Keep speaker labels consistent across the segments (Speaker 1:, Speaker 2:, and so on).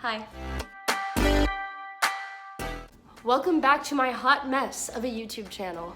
Speaker 1: Hi. Welcome back to my hot mess of a YouTube channel.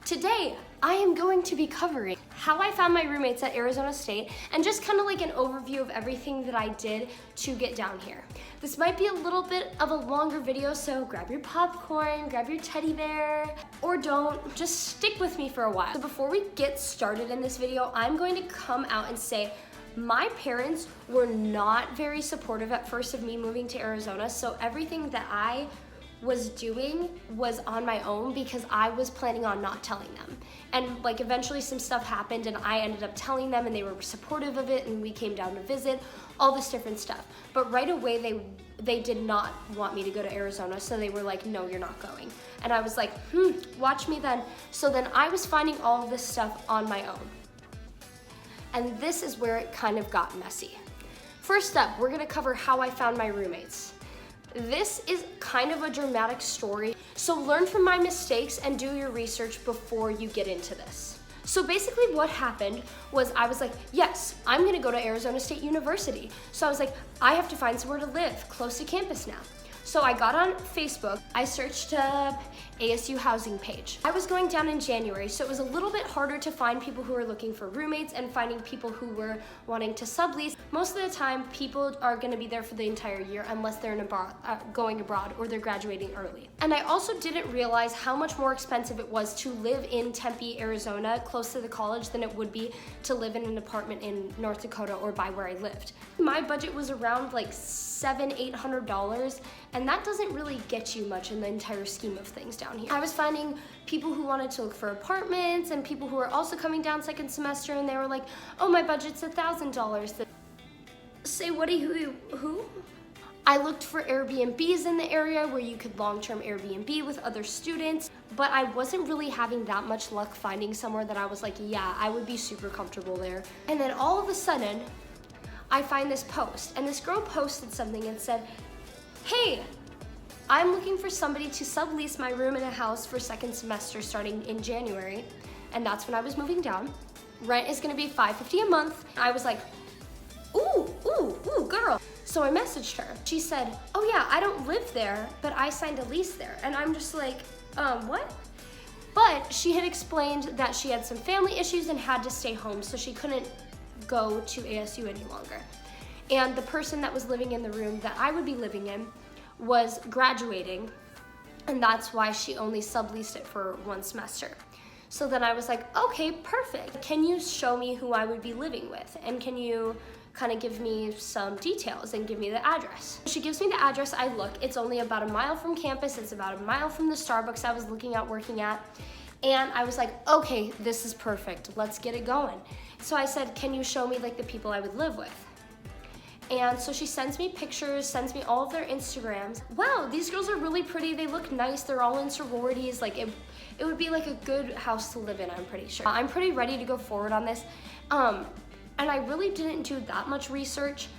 Speaker 1: Today, I am going to be covering how I found my roommates at Arizona State and just kind of like an overview of everything that I did to get down here. This might be a little bit of a longer video, so grab your popcorn, grab your teddy bear, or don't, just stick with me for a while. So before we get started in this video, I'm going to come out and say my parents were not very supportive at first of me moving to Arizona, so everything that I was doing was on my own because I was planning on not telling them. And like eventually some stuff happened and I ended up telling them and they were supportive of it and we came down to visit, all this different stuff. But right away they did not want me to go to Arizona, so they were like, no, you're not going. And I was like, watch me then. So then I was finding all of this stuff on my own. And this is where it kind of got messy. First up, we're gonna cover how I found my roommates. This is kind of a dramatic story, so learn from my mistakes and do your research before you get into this. So basically what happened was I was like, yes, I'm gonna go to Arizona State University. So I was like, I have to find somewhere to live close to campus now. So I got on Facebook, I searched up ASU housing page. I was going down in January, so it was a little bit harder to find people who were looking for roommates and finding people who were wanting to sublease. Most of the time, people are gonna be there for the entire year unless they're going abroad or they're graduating early. And I also didn't realize how much more expensive it was to live in Tempe, Arizona, close to the college, than it would be to live in an apartment in North Dakota or by where I lived. My budget was around like $700-800, and that doesn't really get you much in the entire scheme of things down here. I was finding people who wanted to look for apartments and people who were also coming down second semester, and they were like, oh, my budget's $1,000. Say, what do you, who? I looked for Airbnbs in the area where you could long-term Airbnb with other students, but I wasn't really having that much luck finding somewhere that I was like, yeah, I would be super comfortable there. And then all of a sudden, I find this post, and this girl posted something and said, hey, I'm looking for somebody to sublease my room in a house for second semester starting in January, and that's when I was moving down. Rent is gonna be $550 a month. I was like, ooh, girl. So I messaged her. She said, oh yeah, I don't live there, but I signed a lease there. And I'm just like, what? But she had explained that she had some family issues and had to stay home, so she couldn't go to ASU any longer. And the person that was living in the room that I would be living in was graduating, and that's why she only subleased it for one semester. So then I was like, okay, perfect. Can you show me who I would be living with? And can you kind of give me some details and give me the address? She gives me the address, I look, it's only about a mile from campus, it's about a mile from the Starbucks I was looking at working at. And I was like, okay, this is perfect, let's get it going. So I said, can you show me like the people I would live with? And so she sends me pictures, sends me all of their Instagrams. Wow, these girls are really pretty, they look nice, they're all in sororities, like it would be like a good house to live in, I'm pretty sure. I'm pretty ready to go forward on this. And I really didn't do that much research.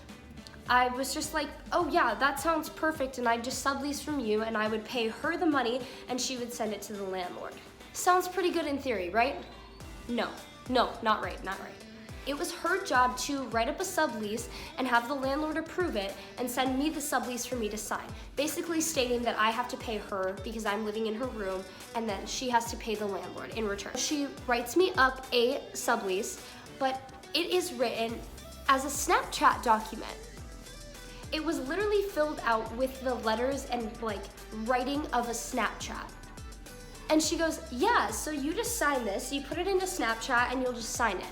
Speaker 1: I was just like, oh yeah, that sounds perfect, and I'd just sublease from you and I would pay her the money and she would send it to the landlord. Sounds pretty good in theory, right? No, not right. It was her job to write up a sublease and have the landlord approve it and send me the sublease for me to sign, basically stating that I have to pay her because I'm living in her room, and then she has to pay the landlord in return. She writes me up a sublease, but it is written as a Snapchat document. It was literally filled out with the letters and like writing of a Snapchat. And she goes, yeah, so you just sign this, you put it into Snapchat and you'll just sign it.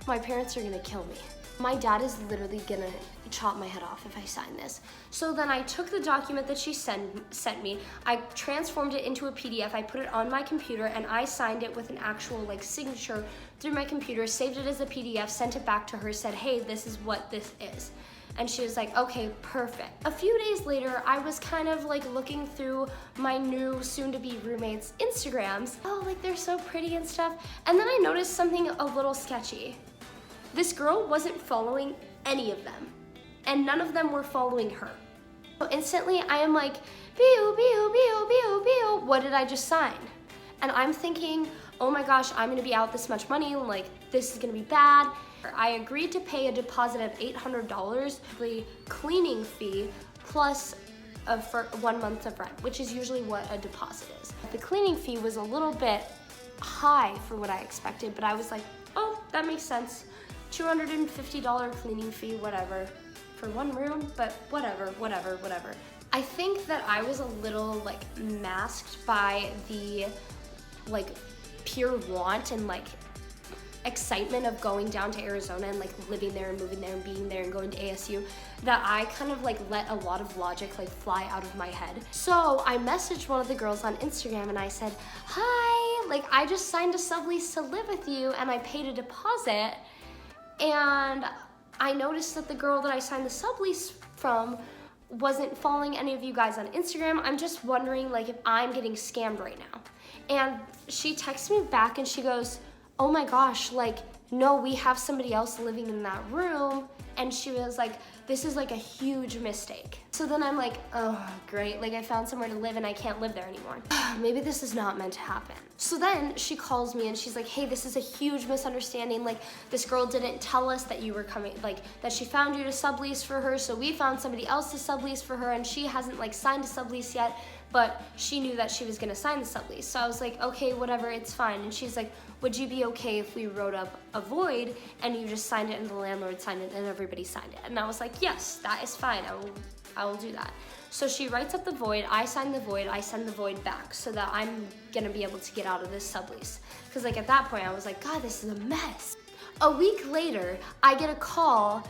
Speaker 1: My parents are gonna kill me. My dad is literally gonna chop my head off if I sign this. So then I took the document that she sent me, I transformed it into a PDF, I put it on my computer, and I signed it with an actual like signature through my computer, saved it as a PDF, sent it back to her, said, hey, this is what this is. And she was like, okay, perfect. A few days later, I was kind of like looking through my new soon-to-be roommates' Instagrams. Oh, like they're so pretty and stuff. And then I noticed something a little sketchy. This girl wasn't following any of them, and none of them were following her. So instantly, I am like, what did I just sign? And I'm thinking, oh my gosh, I'm gonna be out this much money, like this is gonna be bad. I agreed to pay a deposit of $800, the cleaning fee, plus for 1 month of rent, which is usually what a deposit is. The cleaning fee was a little bit high for what I expected, but I was like, oh, that makes sense. $250 cleaning fee, whatever, for 1 room, but whatever. I think that I was a little like masked by the like pure want and like excitement of going down to Arizona and like living there and moving there and being there and going to ASU, that I kind of like let a lot of logic like fly out of my head. So I messaged one of the girls on Instagram and I said, hi, like I just signed a sublease to live with you and I paid a deposit, and I noticed that the girl that I signed the sublease from wasn't following any of you guys on Instagram. I'm just wondering like if I'm getting scammed right now. And she texts me back and she goes, oh my gosh, like, no, we have somebody else living in that room. And she was like, this is like a huge mistake. So then I'm like, oh, great. Like I found somewhere to live and I can't live there anymore. Maybe this is not meant to happen. So then she calls me and she's like, hey, this is a huge misunderstanding. Like this girl didn't tell us that you were coming, like that she found you to sublease for her. So we found somebody else to sublease for her and she hasn't like signed a sublease yet, but she knew that she was gonna sign the sublease. So I was like, okay, whatever, it's fine. And she's like, would you be okay if we wrote up a void and you just signed it and the landlord signed it and everybody signed it? And I was like, yes, that is fine, I will do that. So she writes up the void, I sign the void, I send the void back so that I'm gonna be able to get out of this sublease. Cause like at that point I was like, God, this is a mess. A week later, I get a call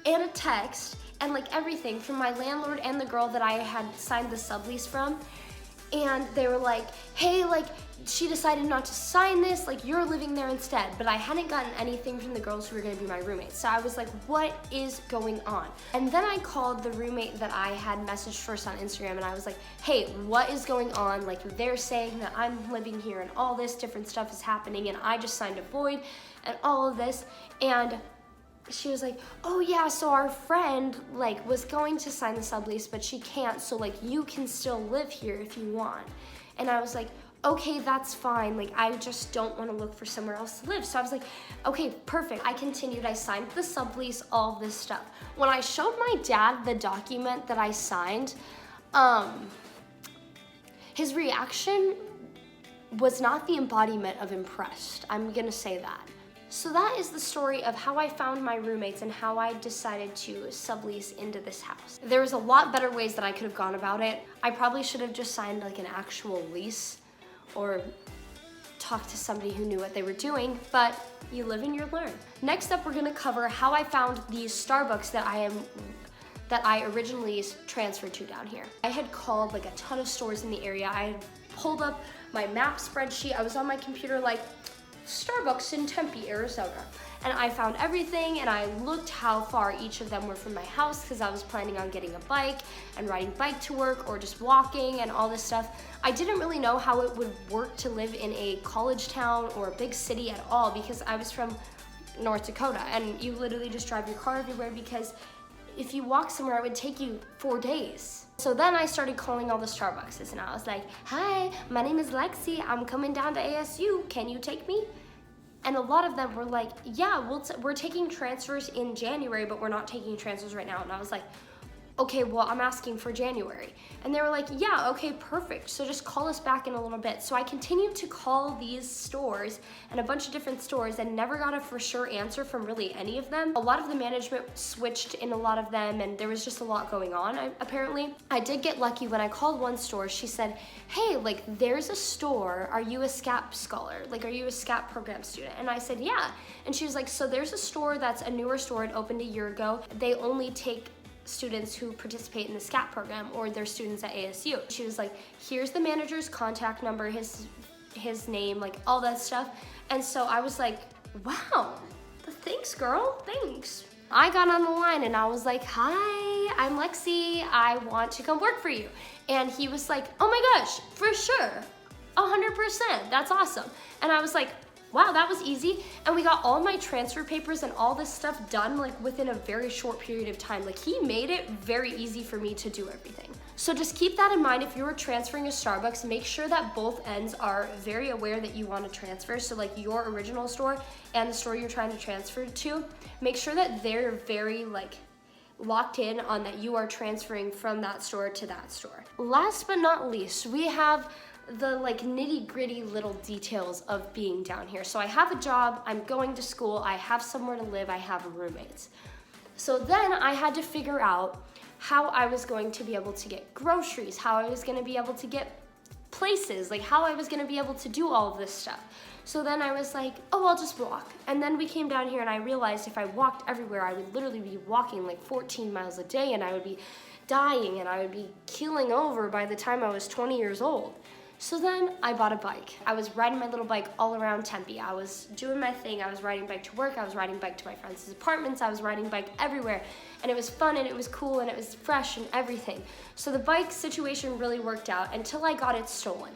Speaker 1: and a text and like everything from my landlord and the girl that I had signed the sublease from. And they were like, hey, like she decided not to sign this, like you're living there instead. But I hadn't gotten anything from the girls who were gonna be my roommates. So I was like, what is going on? And then I called the roommate that I had messaged first on Instagram and I was like, hey, what is going on? Like they're saying that I'm living here and all this different stuff is happening and I just signed a void and all of this. And she was like, oh yeah, so our friend like was going to sign the sublease, but she can't, so like you can still live here if you want. And I was like, okay, that's fine. Like I just don't want to look for somewhere else to live. So I was like, okay, perfect. I continued, I signed the sublease, all of this stuff. When I showed my dad the document that I signed, his reaction was not the embodiment of impressed. I'm gonna say that. So that is the story of how I found my roommates and how I decided to sublease into this house. There was a lot better ways that I could have gone about it. I probably should have just signed like an actual lease or talked to somebody who knew what they were doing, but you live and you learn. Next up, we're gonna cover how I found these Starbucks that I originally transferred to down here. I had called like a ton of stores in the area. I had pulled up my map spreadsheet. I was on my computer like, Starbucks in Tempe, Arizona. And I found everything and I looked how far each of them were from my house because I was planning on getting a bike and riding bike to work or just walking and all this stuff. I didn't really know how it would work to live in a college town or a big city at all because I was from North Dakota and you literally just drive your car everywhere because if you walk somewhere, it would take you 4 days. So then I started calling all the Starbucks and I was like, hi, my name is Lexi. I'm coming down to ASU. Can you take me? And a lot of them were like, yeah, we're taking transfers in January, but we're not taking transfers right now. And I was like, okay, well, I'm asking for January. And they were like, yeah, okay, perfect. So just call us back in a little bit. So I continued to call these stores and a bunch of different stores and never got a for sure answer from really any of them. A lot of the management switched in a lot of them and there was just a lot going on, apparently. I did get lucky when I called one store. She said, hey, like there's a store. Are you a SCAP scholar? Like, are you a SCAP program student? And I said, yeah. And she was like, so there's a store that's a newer store. It opened a year ago. They only take students who participate in the SCAP program or they're students at ASU. She was like, here's the manager's contact number, his name, like all that stuff. And so I was like, wow, thanks girl, thanks. I got on the line and I was like, hi, I'm Lexi, I want to come work for you. And he was like, oh my gosh, for sure, 100%, that's awesome. And I was like, wow, that was easy. And we got all my transfer papers and all this stuff done like within a very short period of time. Like he made it very easy for me to do everything. So just keep that in mind if you're transferring to Starbucks. Make sure that both ends are very aware that you want to transfer. So like your original store and the store you're trying to transfer to, make sure that they're very like locked in on that you are transferring from that store to that store. Last but not least, we have the like nitty-gritty little details of being down here. So I have a job, I'm going to school, I have somewhere to live, I have roommates. So then I had to figure out how I was going to be able to get groceries, how I was gonna be able to get places, like how I was gonna be able to do all of this stuff. So then I was like, oh, I'll just walk. And then we came down here and I realized if I walked everywhere, I would literally be walking like 14 miles a day and I would be dying and I would be keeling over by the time I was 20 years old. So then I bought a bike. I was riding my little bike all around Tempe. I was doing my thing. I was riding bike to work. I was riding bike to my friends' apartments. I was riding bike everywhere. And it was fun and it was cool and it was fresh and everything. So the bike situation really worked out until I got it stolen.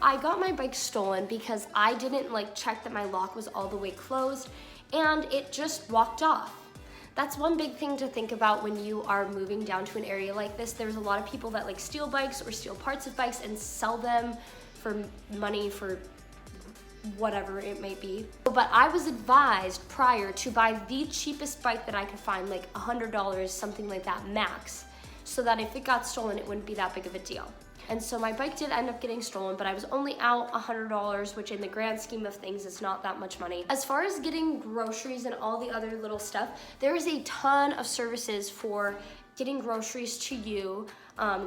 Speaker 1: I got my bike stolen because I didn't like check that my lock was all the way closed and it just walked off. That's one big thing to think about when you are moving down to an area like this. There's a lot of people that like steal bikes or steal parts of bikes and sell them for money for whatever it may be. But I was advised prior to buy the cheapest bike that I could find, like $100, something like that max, so that if it got stolen, it wouldn't be that big of a deal. And so my bike did end up getting stolen, but I was only out $100, which in the grand scheme of things is not that much money. As far as getting groceries and all the other little stuff, there is a ton of services for getting groceries to you,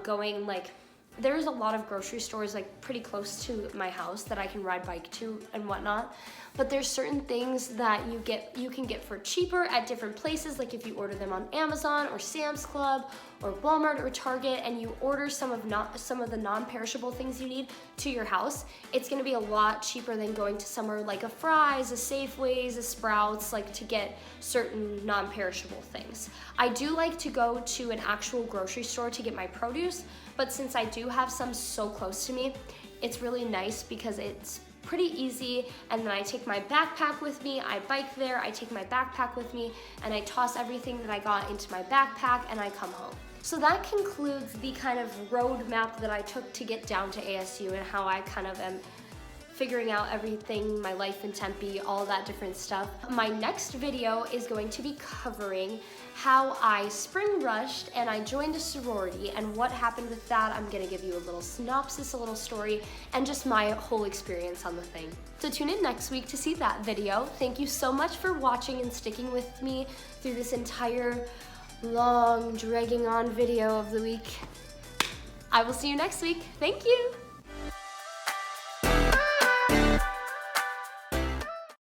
Speaker 1: going like, there's a lot of grocery stores like pretty close to my house that I can ride bike to and whatnot. But there's certain things that you can get for cheaper at different places, like if you order them on Amazon or Sam's Club or Walmart or Target, and you order some of the non-perishable things you need to your house, it's gonna be a lot cheaper than going to somewhere like a Fry's, a Safeway's, a Sprouts, like to get certain non-perishable things. I do like to go to an actual grocery store to get my produce, but since I do have some so close to me, it's really nice because it's pretty easy, and then I take my backpack with me, I bike there, I take my backpack with me, and I toss everything that I got into my backpack and I come home. So that concludes the kind of roadmap that I took to get down to ASU and how I kind of am figuring out everything, my life in Tempe, all that different stuff. My next video is going to be covering how I spring rushed and I joined a sorority and what happened with that. I'm gonna give you a little synopsis, a little story, and just my whole experience on the thing. So tune in next week to see that video. Thank you so much for watching and sticking with me through this entire long, dragging on video of the week. I will see you next week. Thank you.